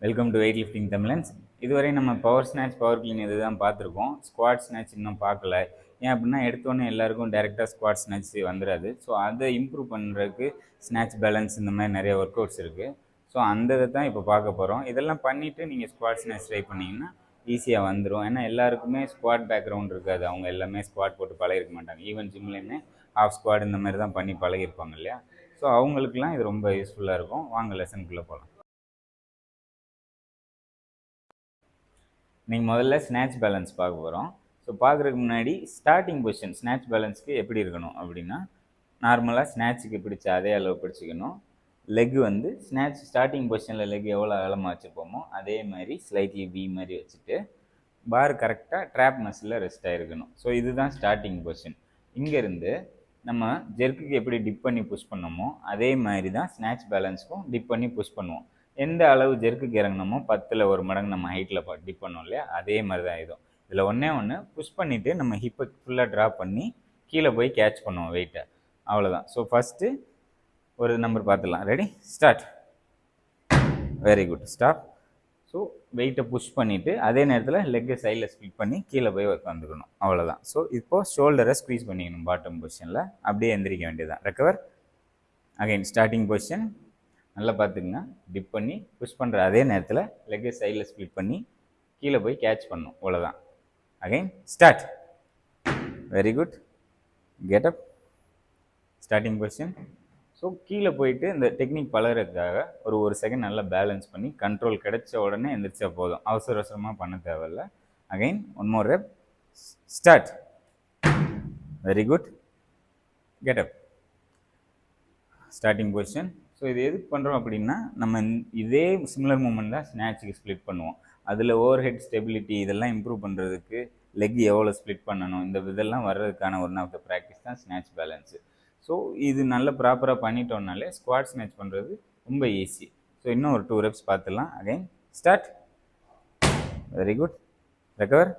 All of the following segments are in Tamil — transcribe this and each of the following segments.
Welcome to weight lifting Tamizhans. இதுவரை நம்ம பவர் ஸ்நாச், பவர் க்ளீன் இது தான் பார்த்துருக்கோம். ஸ்குவாட் ஸ்நாச் இன்னும் பார்க்கல. ஏன் அப்படின்னா எடுத்தோன்னே எல்லாருக்கும் டேரெக்டாக ஸ்குவாட் ஸ்நாச் வந்துடாது. ஸோ அதை இம்ப்ரூவ் பண்ணுறதுக்கு ஸ்நாச் பேலன்ஸ் இந்த மாதிரி நிறைய ஒர்க் அவுட்ஸ் இருக்குது. ஸோ அந்த இதை தான் இப்போ பார்க்க போகிறோம். இதெல்லாம் பண்ணிவிட்டு நீங்கள் ஸ்குவாட் ஸ்நாச் ட்ரை பண்ணிங்கன்னா ஈஸியாக வந்துடும். ஏன்னா எல்லாருக்குமே ஸ்குவாட் பேக்ரவுண்ட் இருக்காது. அவங்க எல்லாமே ஸ்குவாட் போட்டு பழகிருக்க மாட்டாங்க. ஈவன் ஜிம்லேயுமே ஹாஃப் ஸ்குவாட் இந்த மாதிரி தான் பண்ணி பழகிருப்பாங்க இல்லையா? ஸோ அவங்களுக்குலாம் இது ரொம்ப யூஸ்ஃபுல்லாக இருக்கும். வாங்க லெசனுக்குள்ளே போகலாம். நீங்கள் முதல்ல ஸ்நாச் பேலன்ஸ் பார்க்க போகிறோம். ஸோ பார்க்குறதுக்கு முன்னாடி ஸ்டார்டிங் பொசிஷன் ஸ்நாச் பேலன்ஸ்க்கு எப்படி இருக்கணும் அப்படின்னா, நார்மலாக ஸ்நாச்சுக்கு பிடிச்ச அதே அளவு பிடிச்சிக்கணும். லெக் வந்து ஸ்நாச் ஸ்டார்டிங் பொசிஷனில் லெக் எவ்வளோ அகலமாக வச்சுருப்போமோ அதே மாதிரி ஸ்லைட்லி வி மாதிரி வச்சுட்டு பார் கரெக்டாக ட்ராப் மசிலில் ரெஸ்ட் ஆகிருக்கணும். ஸோ இதுதான் ஸ்டார்டிங் பொசிஷன். இங்கேருந்து நம்ம ஜெர்க்குக்கு எப்படி டிப் பண்ணி புஷ் பண்ணோமோ அதே மாதிரி தான் ஸ்நாச் பேலன்ஸ்க்கும் டிப் பண்ணி புஷ் பண்ணுவோம். எந்த அளவு ஜெர்க்குக்கு இறங்கினோமோ 10ல் 1 மடங்கு நம்ம ஹைட்டில் டிப் பண்ணோம் இல்லையா, அதே மாதிரி தான் இதுவும். இதில் ஒன்று புஷ் பண்ணிவிட்டு நம்ம ஹிப்பை ஃபுல்லாக ட்ராப் பண்ணி கீழே போய் கேட்ச் பண்ணுவோம் வெயிட்டை. அவ்வளோதான். ஸோ ஃபஸ்ட்டு ஒரு நம்பர் பார்த்துடலாம். Ready, start. Very good, stop. So வெயிட்டை புஷ் பண்ணிவிட்டு அதே நேரத்தில் லெக்கை சைடில் ஸ்பிட் பண்ணி கீழே போய் உட்காந்துக்கணும். அவ்வளோதான். ஸோ இப்போது ஷோல்டரை ஸ்க்வீஸ் பண்ணிக்கணும் பாட்டம் பொசிஷனில். அப்படியே எந்திரிக்க வேண்டியதுதான். ரெக்கவர். Again starting position. நல்லா பார்த்துக்குங்க. டிப் பண்ணி புஷ் பண்ணுற அதே நேரத்தில் லெக்கை சைடில் ஸ்ப்ளிட் பண்ணி கீழே போய் கேட்ச் பண்ணணும். அவ்வளோதான். Again start. Very good. Get up. Starting position. So கீழே போயிட்டு இந்த டெக்னிக் பழகிறதுக்காக ஒரு செகண்ட் நல்லா பேலன்ஸ் பண்ணி கண்ட்ரோல் கிடைச்ச உடனே எந்திரிச்சா போதும். அவசர அவசரமாக பண்ண தேவையில்லை. Again one more rep. Start. Very good. Get up. Starting position. So இது எதுக்கு பண்ணுறோம் அப்படின்னா, நம்ம இதே சிமிலர் மூமெண்ட் தான் ஸ்நாச்சுக்கு ஸ்ப்ளிட் பண்ணுவோம். அதில் ஓவர் ஹெட் ஸ்டெபிலிட்டி இதெல்லாம் இம்ப்ரூவ் பண்ணுறதுக்கு லெக் எவ்வளோ ஸ்ப்ளிட் பண்ணணும் இந்த இதெல்லாம் வர்றதுக்கான ஒன் ஆஃப் த ப்ராக்டிஸ் தான் ஸ்நாச் பேலன்ஸு. ஸோ இது நல்ல ப்ராப்பராக பண்ணிட்டோம்னாலே ஸ்குவாட் ஸ்நாச் பண்ணுறது ரொம்ப ஈஸி. ஸோ இன்னும் ஒரு 2 ரெப்ஸ் பார்த்துடலாம். Again start. Very good. Recover.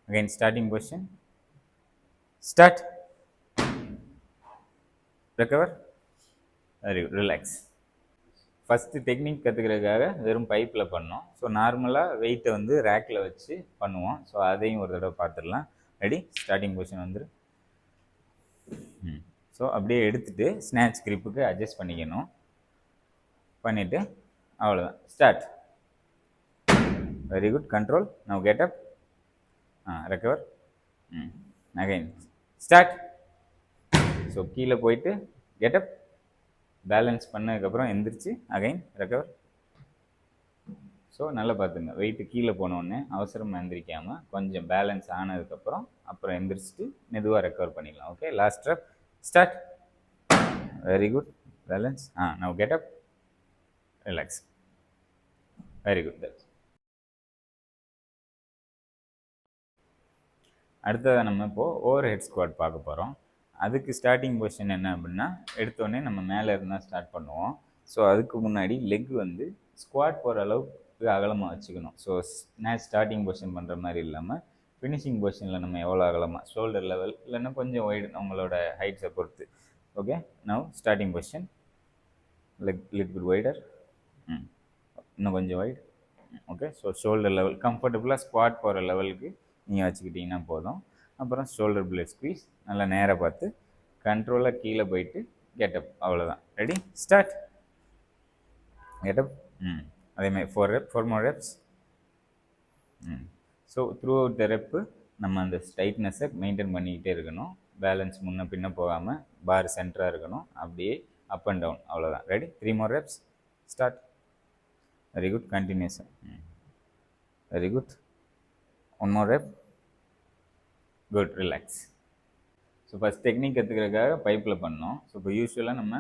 Again starting position. Start. Recover. Very good. Relax. First technique கற்றுக்கிறதுக்காக வெறும் பைப்பில் பண்ணோம். ஸோ நார்மலாக வெயிட்டை வந்து ரேக்கில் வச்சு பண்ணுவோம். ஸோ அதையும் ஒரு தடவை பார்த்துடலாம். ரெடி, ஸ்டார்டிங் பொசிஷன் வந்துரு. ஸோ அப்படியே எடுத்துகிட்டு ஸ்நாச் கிரிப்புக்கு அட்ஜஸ்ட் பண்ணிக்கணும். பண்ணிவிட்டு அவ்வளோதான். Start. Very good. Control. Now get up. Recover. Again start. So கீழே போயிட்டு கெட் அப். பேலன்ஸ் பண்ணதுக்கப்புறம் எந்திரிச்சு அகைன் ரெக்கவர். ஸோ நல்லா பார்த்துங்க. வெயிட்டு கீழே போனோடனே அவசரமாக எந்திரிக்காமல் கொஞ்சம் பேலன்ஸ் ஆனதுக்கப்புறம் அப்புறம் எந்திரிச்சிட்டு மெதுவாக ரெக்கவர் பண்ணிக்கலாம். Okay, last step. Start. Very good. Balance. Now get up. Relax. Very good. அடுத்ததாக நம்ம இப்போது ஓவர் ஹெட் ஸ்குவாட் பார்க்க போகிறோம். அதுக்கு ஸ்டார்டிங் பொசிஷன் என்ன அப்படின்னா, எடுத்தோடனே நம்ம மேலே இருந்தால் ஸ்டார்ட் பண்ணுவோம். ஸோ அதுக்கு முன்னாடி லெக் வந்து ஸ்குவாட் போகிற அளவுக்கு அகலமாக வச்சுக்கணும். ஸோ ஸ்டார்டிங் பொசிஷன் பண்ணுற மாதிரி இல்லாமல் ஃபினிஷிங் பொசிஷனில் நம்ம எவ்வளோ அகலமாக ஷோல்டர் லெவல் இல்லைன்னா கொஞ்சம் ஒய்டு உங்களோட ஹைட்ஸை பொறுத்து. Okay, now starting position. Leg wider. இன்னும் கொஞ்சம் wide. Okay, so shoulder level கம்ஃபர்டபுளாக ஸ்குவாட் போகிற லெவலுக்கு நீங்கள் வச்சுக்கிட்டிங்கன்னா போதும். அப்புறம் ஷோல்டர் பிளேட் ஸ்குவீஸ். நல்லா நேராக பார்த்து கண்ட்ரோலாக கீழே போயிட்டு கெட்டப். அவ்வளோதான். Ready, start. கெட்டப். அதேமாதிரி 4 more reps. So through out the rep நம்ம அந்த ஸ்ட்ரைட்னஸை மெயின்டைன் பண்ணிக்கிட்டே இருக்கணும். பேலன்ஸ் முன்ன பின்ன போகாமல் பார் சென்டராக இருக்கணும். அப்படியே அப் அண்ட் டவுன். அவ்வளோதான். Ready, 3 more reps. Start. Very good. கண்டினியூஸாக. Very good. 1 more rep. Good. Relax. So first technique கற்றுக்கிறதுக்காக பைப்பில் பண்ணோம். ஸோ இப்போ யூஸ்வலாக நம்ம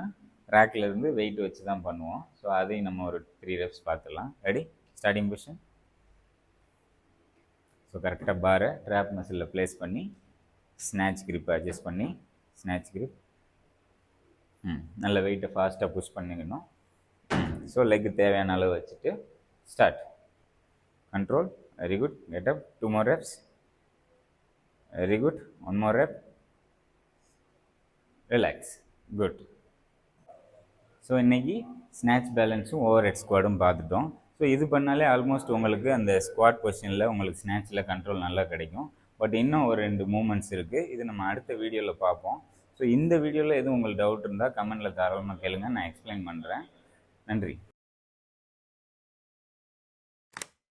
ரேக்கில் இருந்து வெயிட் வச்சு தான் பண்ணுவோம். ஸோ அதையும் நம்ம ஒரு 3 reps பார்த்துடலாம். Ready, starting position. ஸோ கரெக்டாக பாரை ட்ராப் மசிலில் ப்ளேஸ் பண்ணி ஸ்நாச் கிரிப்பை அட்ஜஸ்ட் பண்ணி ஸ்நாச் கிரிப். நல்ல வெயிட்டை ஃபாஸ்ட்டாக புஷ் பண்ணிக்கணும். ஸோ லெக்கு தேவையான அளவு வச்சுட்டு start. Control. Very good. Get up. 2 more reps. Very good. 1 more rep. Relax. Good. So இன்றைக்கி ஸ்நாச் பேலன்ஸும் ஓவர் ஹெட் ஸ்குவாடும் பார்த்துட்டோம். ஸோ இது பண்ணாலே ஆல்மோஸ்ட் உங்களுக்கு அந்த ஸ்குவாட் பொசிஷனில் உங்களுக்கு ஸ்நாட்சில் கண்ட்ரோல் நல்லா கிடைக்கும். பட் இன்னும் ஒரு 2 மூமெண்ட்ஸ் இருக்குது. இது நம்ம அடுத்த வீடியோவில் பார்ப்போம். இந்த வீடியோவில் எதுவும் உங்களுக்கு டவுட் இருந்தால் கமெண்டில் தாராளமாக கேளுங்க, நான் எக்ஸ்பிளைன் பண்ணுறேன். நன்றி.